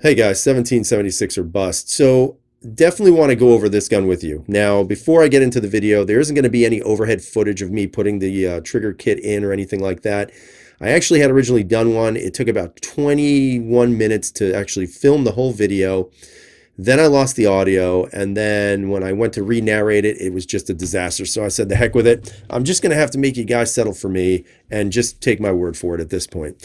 Hey guys, 1776 or bust. So definitely want to go over this gun with you. Now, before I get into the video, there isn't going to be any overhead footage of me putting the trigger kit in or anything like that. I actually had originally done one. It took about 21 minutes to actually film the whole video. Then I lost the audio, and then when I went to re-narrate it, it was just a disaster. So I said, the heck with it. I'm just going to have to make you guys settle for me and just take my word for it at this point.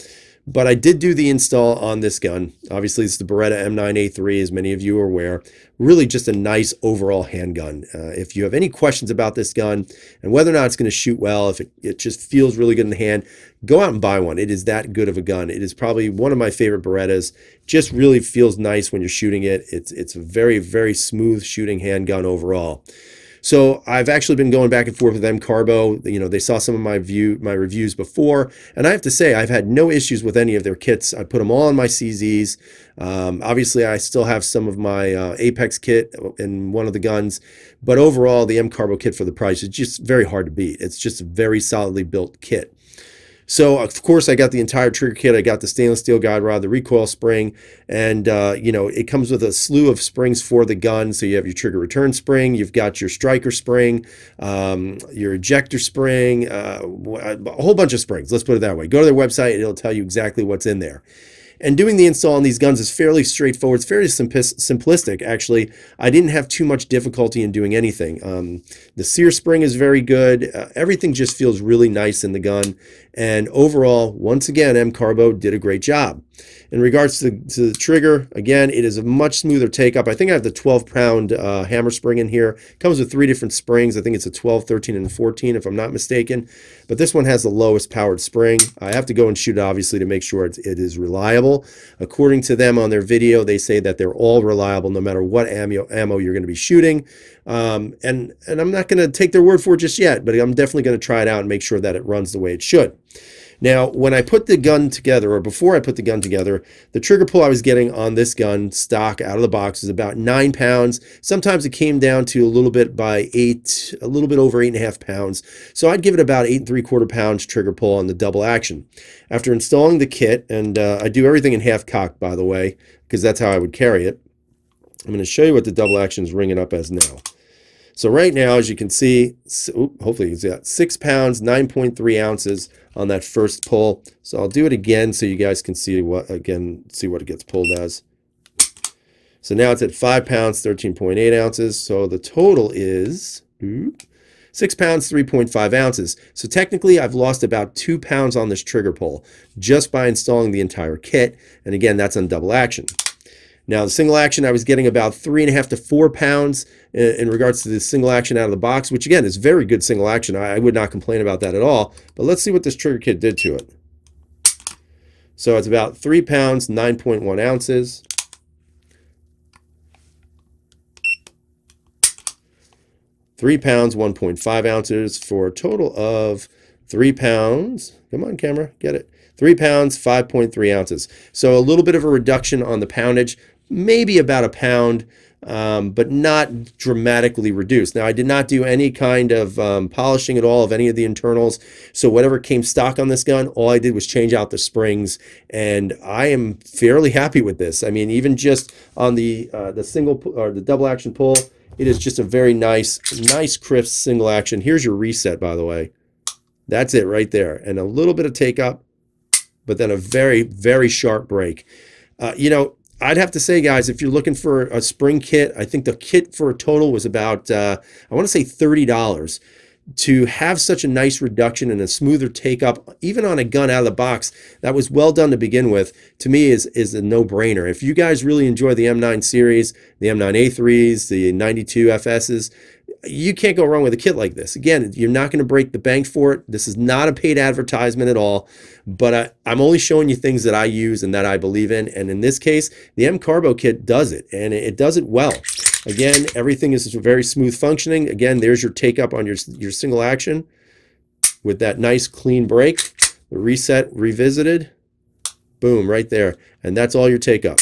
But I did do the install on this gun. Obviously, it's the Beretta M9a3, as many of you are aware. Really just a nice overall handgun. If you have any questions about this gun and whether or not it's going to shoot well, if it just feels really good in the hand, go out and buy one. It is that good of a gun. It is probably one of my favorite Berettas. Just really feels nice when you're shooting it. It's a very, very smooth shooting handgun overall. So I've actually been going back and forth with M-Carbo. You know, they saw some of my reviews before, and I have to say I've had no issues with any of their kits. I put them all on my CZs. Obviously, I still have some of my Apex kit in one of the guns, but overall, the M-Carbo kit for the price is just very hard to beat. It's just a very solidly built kit. So, of course, I got the entire trigger kit. I got the stainless steel guide rod, the recoil spring, and, you know, it comes with a slew of springs for the gun. So you have your trigger return spring, you've got your striker spring, your ejector spring, a whole bunch of springs. Let's put it that way. Go to their website, and it'll tell you exactly what's in there. And doing the install on these guns is fairly straightforward. It's fairly simplistic, actually. I didn't have too much difficulty in doing anything. The sear spring is very good. Everything just feels really nice in the gun. And overall, once again, M-Carbo did a great job. In regards to the trigger, again, it is a much smoother take-up. I think I have the 12-pound hammer spring in here. It comes with 3 different springs. I think it's a 12, 13, and 14, if I'm not mistaken. But this one has the lowest powered spring. I have to go and shoot it, obviously, to make sure it is reliable. According to them on their video, they say that they're all reliable no matter what ammo you're going to be shooting. And I'm not going to take their word for it just yet, but I'm definitely going to try it out and make sure that it runs the way it should. Now, when I put the gun together, or before I put the gun together, the trigger pull I was getting on this gun stock out of the box was about 9 pounds. Sometimes it came down to a little bit by 8, a little bit over 8.5 pounds. So I'd give it about 8 3/4 pounds trigger pull on the double action. After installing the kit, and I do everything in half cock, by the way, because that's how I would carry it. I'm going to show you what the double action is ringing up as now. So right now, as you can see, hopefully it's got 6 pounds, 9.3 ounces on that first pull. So I'll do it again so you guys can see what it gets pulled as. So now it's at 5 pounds, 13.8 ounces. So the total is 6 pounds, 3.5 ounces. So technically, I've lost about 2 pounds on this trigger pull just by installing the entire kit. And again, that's on double action. Now, the single action, I was getting about 3.5 to 4 pounds in regards to the single action out of the box, which again is very good single action. I would not complain about that at all. But let's see what this trigger kit did to it. So it's about 3 pounds, 9.1 ounces. £3 pounds, 1.5 ounces for a total of 3 pounds. Come on, camera, get it. 3 pounds, 5.3 ounces. So a little bit of a reduction on the poundage, maybe about a pound, but not dramatically reduced. Now, I did not do any kind of polishing at all of any of the internals. So whatever came stock on this gun, all I did was change out the springs, and I am fairly happy with this. I mean, even just on the single or the double action pull, it is just a very nice, crisp single action. Here's your reset, by the way. That's it right there, and a little bit of take up, but then a very, very sharp break. You know, I'd have to say, guys, if you're looking for a spring kit, I think the kit for a total was about, I want to say $30. To have such a nice reduction and a smoother take up, even on a gun out of the box, that was well done to begin with, to me is a no-brainer. If you guys really enjoy the M9 series, the M9a3s, the 92 FSs, you can't go wrong with a kit like this. Again, you're not going to break the bank for it. This is not a paid advertisement at all, but I'm only showing you things that I use and that I believe in. And in this case, the M-Carbo kit does it, and it does it well. Again, everything is very smooth functioning. Again, there's your take up on your single action with that nice clean break. The reset revisited. Boom, right there. And that's all your take up.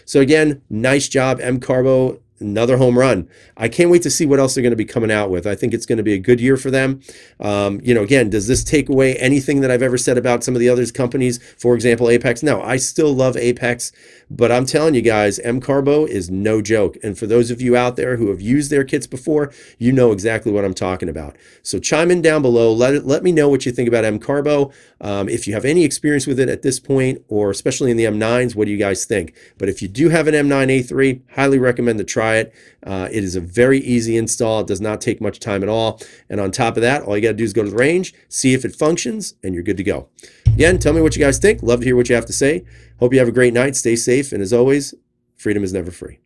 So again, nice job, M-Carbo. Another home run. I can't wait to see what else they're going to be coming out with. I think it's going to be a good year for them. You know, again, does this take away anything that I've ever said about some of the other companies? For example, Apex. No, I still love Apex, But I'm telling you guys, M-Carbo is no joke. And for those of you out there who have used their kits before, you know exactly what I'm talking about. So chime in down below. Let me know what you think about M-Carbo. If you have any experience with it at this point, or especially in the M9s, what do you guys think? But if you do have an M9a3, highly recommend to try it. It is a very easy install. It does not take much time at all. And on top of that, all you got to do is go to the range, see if it functions, and you're good to go. Again, tell me what you guys think. Love to hear what you have to say. Hope you have a great night. Stay safe. And as always, freedom is never free.